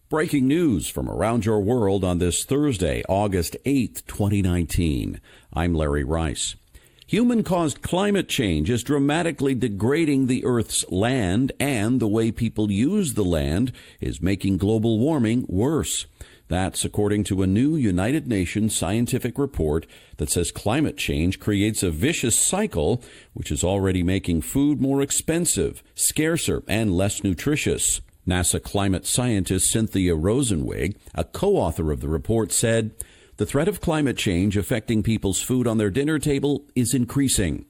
Breaking news from around your world on this Thursday, August 8th, 2019. I'm Larry Rice. Human-caused climate change is dramatically degrading the Earth's land, and the way people use the land is making global warming worse. That's according to a new United Nations scientific report that says climate change creates a vicious cycle, which is already making food more expensive, scarcer, and less nutritious. NASA climate scientist Cynthia Rosenzweig, a co-author of the report, said, "The threat of climate change affecting people's food on their dinner table is increasing."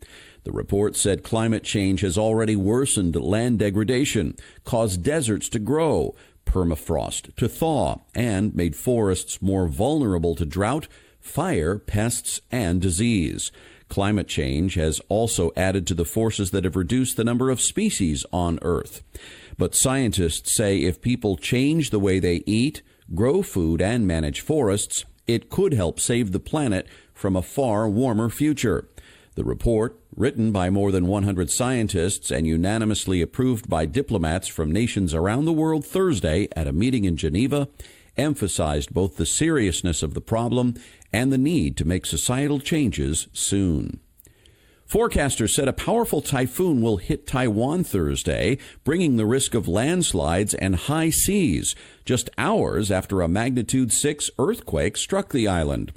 The report said climate change has already worsened land degradation, caused deserts to grow, permafrost to thaw, and made forests more vulnerable to drought, fire, pests, and disease. Climate change has also added to the forces that have reduced the number of species on Earth. But scientists say if people change the way they eat, grow food, and manage forests, it could help save the planet from a far warmer future. The report, written by more than 100 scientists and unanimously approved by diplomats from nations around the world Thursday at a meeting in Geneva, emphasized both the seriousness of the problem and the need to make societal changes soon. Forecasters said a powerful typhoon will hit Taiwan Thursday, bringing the risk of landslides and high seas, just hours after a magnitude 6 earthquake struck the island.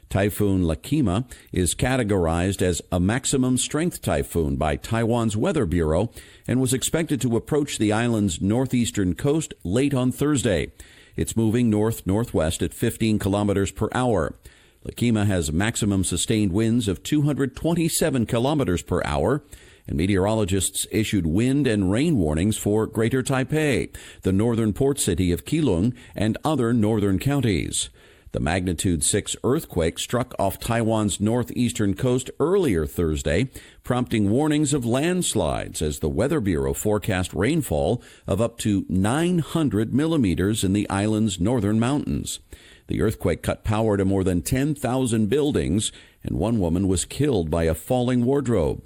Typhoon Lakima is categorized as a maximum strength typhoon by Taiwan's Weather Bureau and was expected to approach the island's northeastern coast late on Thursday. It's moving north-northwest at 15 kilometers per hour. Lakima has maximum sustained winds of 227 kilometers per hour, and meteorologists issued wind and rain warnings for Greater Taipei, the northern port city of Keelung, and other northern counties. The magnitude 6 earthquake struck off Taiwan's northeastern coast earlier Thursday, prompting warnings of landslides as the Weather Bureau forecast rainfall of up to 900 millimeters in the island's northern mountains. The earthquake cut power to more than 10,000 buildings, and one woman was killed by a falling wardrobe.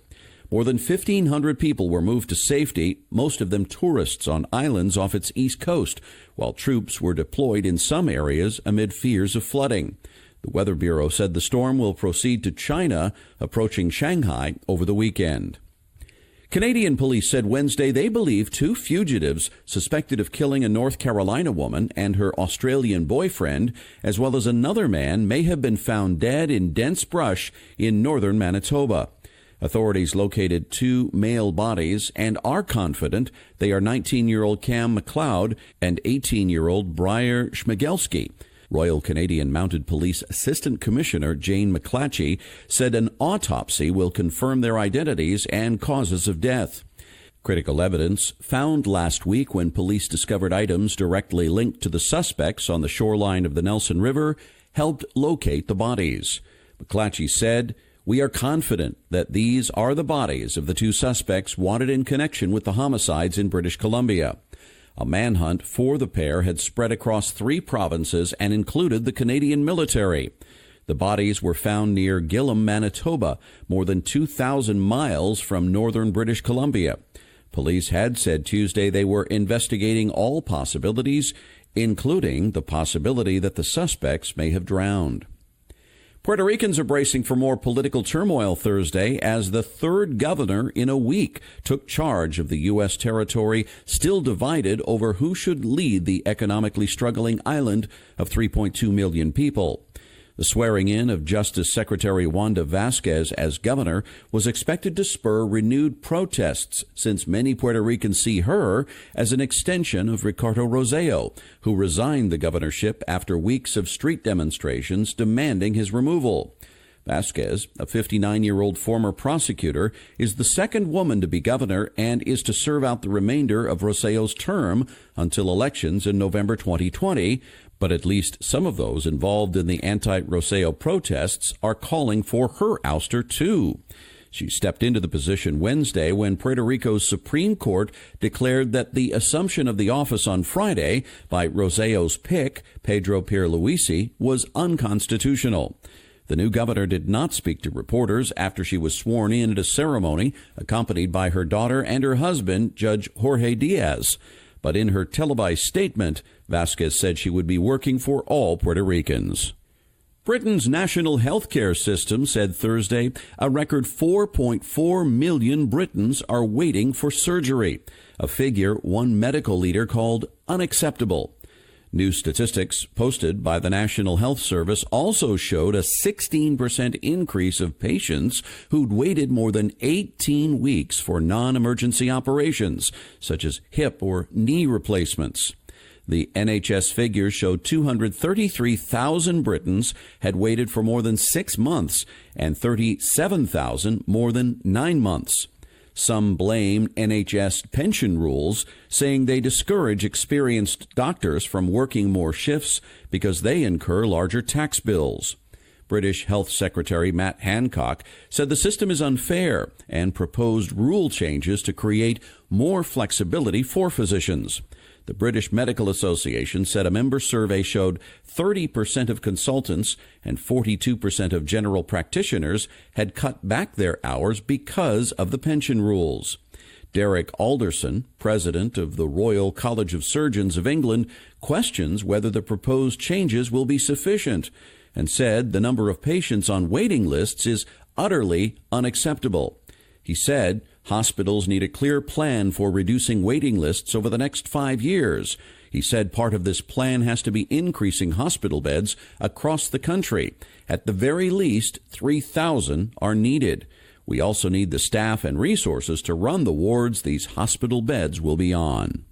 More than 1,500 people were moved to safety, most of them tourists on islands off its east coast, while troops were deployed in some areas amid fears of flooding. The Weather Bureau said the storm will proceed to China, approaching Shanghai over the weekend. Canadian police said Wednesday they believe 2 fugitives suspected of killing a North Carolina woman and her Australian boyfriend, as well as another man, may have been found dead in dense brush in northern Manitoba. Authorities located 2 male bodies and are confident they are 19-year-old Cam McLeod and 18-year-old Briar Schmigelski. Royal Canadian Mounted Police Assistant Commissioner Jane McClatchy said an autopsy will confirm their identities and causes of death. Critical evidence found last week when police discovered items directly linked to the suspects on the shoreline of the Nelson River helped locate the bodies. McClatchy said, "We are confident that these are the bodies of the 2 suspects wanted in connection with the homicides in British Columbia." A manhunt for the pair had spread across 3 provinces and included the Canadian military. The bodies were found near Gillam, Manitoba, more than 2,000 miles from northern British Columbia. Police had said Tuesday they were investigating all possibilities, including the possibility that the suspects may have drowned. Puerto Ricans are bracing for more political turmoil Thursday as the 3rd governor in a week took charge of the U.S. territory, still divided over who should lead the economically struggling island of 3.2 million people. The swearing-in of Justice Secretary Wanda Vasquez as governor was expected to spur renewed protests, since many Puerto Ricans see her as an extension of Ricardo Rossello, who resigned the governorship after weeks of street demonstrations demanding his removal. Vasquez, a 59-year-old former prosecutor, is the second woman to be governor and is to serve out the remainder of Rossello's term until elections in November 2020, but at least some of those involved in the anti-Rossello protests are calling for her ouster, too. She stepped into the position Wednesday when Puerto Rico's Supreme Court declared that the assumption of the office on Friday by Rossello's pick, Pedro Pierluisi, was unconstitutional. The new governor did not speak to reporters after she was sworn in at a ceremony accompanied by her daughter and her husband, Judge Jorge Diaz. But in her televised statement, Vasquez said she would be working for all Puerto Ricans. Britain's national health care system said Thursday a record 4.4 million Britons are waiting for surgery, a figure one medical leader called unacceptable. New statistics posted by the National Health Service also showed a 16% increase of patients who'd waited more than 18 weeks for non-emergency operations, such as hip or knee replacements. The NHS figures showed 233,000 Britons had waited for more than 6 months and 37,000 more than 9 months. Some blame NHS pension rules, saying they discourage experienced doctors from working more shifts because they incur larger tax bills. British Health Secretary Matt Hancock said the system is unfair and proposed rule changes to create more flexibility for physicians. The British Medical Association said a member survey showed 30% of consultants and 42% of general practitioners had cut back their hours because of the pension rules. Derek Alderson, president of the Royal College of Surgeons of England, questions whether the proposed changes will be sufficient and said the number of patients on waiting lists is utterly unacceptable. He said hospitals need a clear plan for reducing waiting lists over the next 5 years. He said part of this plan has to be increasing hospital beds across the country. At the very least, 3,000 are needed. We also need the staff and resources to run the wards these hospital beds will be on.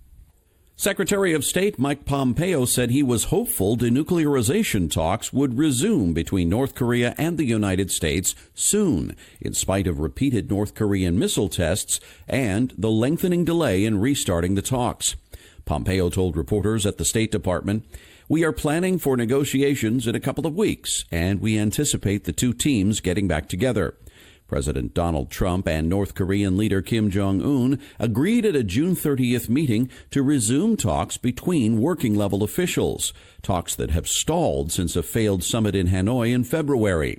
Secretary of State Mike Pompeo said he was hopeful denuclearization talks would resume between North Korea and the United States soon, in spite of repeated North Korean missile tests and the lengthening delay in restarting the talks. Pompeo told reporters at the State Department, "We are planning for negotiations in a couple of weeks, and we anticipate the two teams getting back together." President Donald Trump and North Korean leader Kim Jong-un agreed at a June 30th meeting to resume talks between working-level officials, talks that have stalled since a failed summit in Hanoi in February.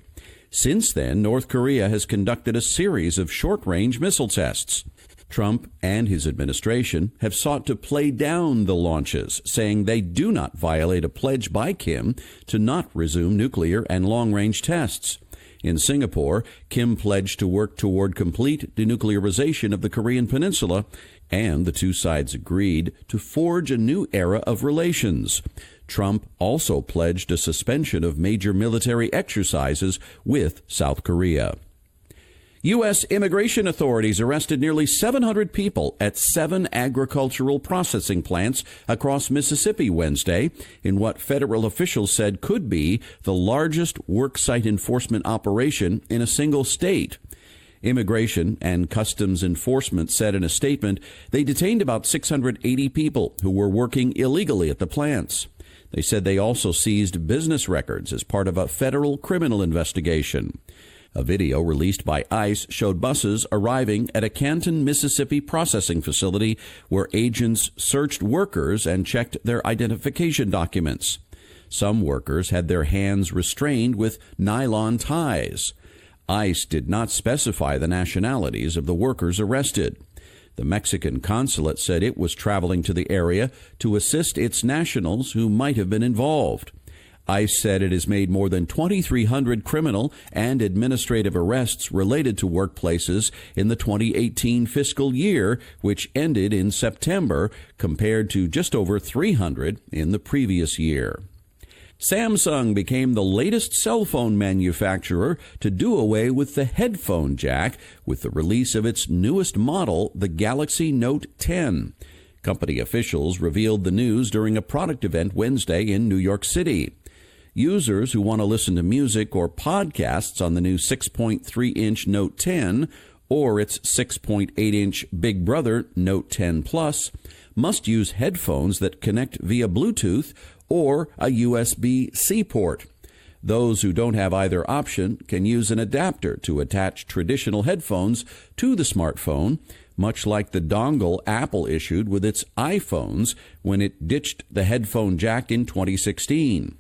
Since then, North Korea has conducted a series of short-range missile tests. Trump and his administration have sought to play down the launches, saying they do not violate a pledge by Kim to not resume nuclear and long-range tests. In Singapore, Kim pledged to work toward complete denuclearization of the Korean Peninsula, and the two sides agreed to forge a new era of relations. Trump also pledged a suspension of major military exercises with South Korea. U.S. immigration authorities arrested nearly 700 people at 7 agricultural processing plants across Mississippi Wednesday in what federal officials said could be the largest worksite enforcement operation in a single state. Immigration and Customs Enforcement said in a statement they detained about 680 people who were working illegally at the plants. They said they also seized business records as part of a federal criminal investigation. A video released by ICE showed buses arriving at a Canton, Mississippi processing facility where agents searched workers and checked their identification documents. Some workers had their hands restrained with nylon ties. ICE did not specify the nationalities of the workers arrested. The Mexican consulate said it was traveling to the area to assist its nationals who might have been involved. ICE said it has made more than 2,300 criminal and administrative arrests related to workplaces in the 2018 fiscal year, which ended in September, compared to just over 300 in the previous year. Samsung became the latest cell phone manufacturer to do away with the headphone jack with the release of its newest model, the Galaxy Note 10. Company officials revealed the news during a product event Wednesday in New York City. Users who want to listen to music or podcasts on the new 6.3-inch Note 10 or its 6.8-inch Big Brother Note 10 Plus must use headphones that connect via Bluetooth or a USB-C port. Those who don't have either option can use an adapter to attach traditional headphones to the smartphone, much like the dongle Apple issued with its iPhones when it ditched the headphone jack in 2016.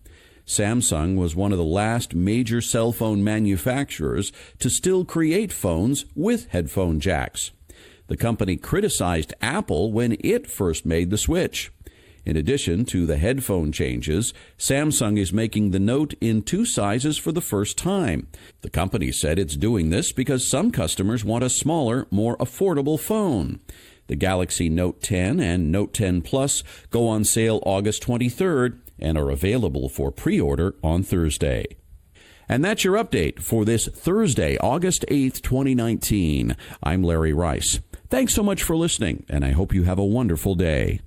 Samsung was one of the last major cell phone manufacturers to still create phones with headphone jacks. The company criticized Apple when it first made the switch. In addition to the headphone changes, Samsung is making the Note in 2 sizes for the first time. The company said it's doing this because some customers want a smaller, more affordable phone. The Galaxy Note 10 and Note 10 Plus go on sale August 23rd and are available for pre-order on Thursday. And that's your update for this Thursday, August 8th, 2019. I'm Larry Rice. Thanks so much for listening, and I hope you have a wonderful day.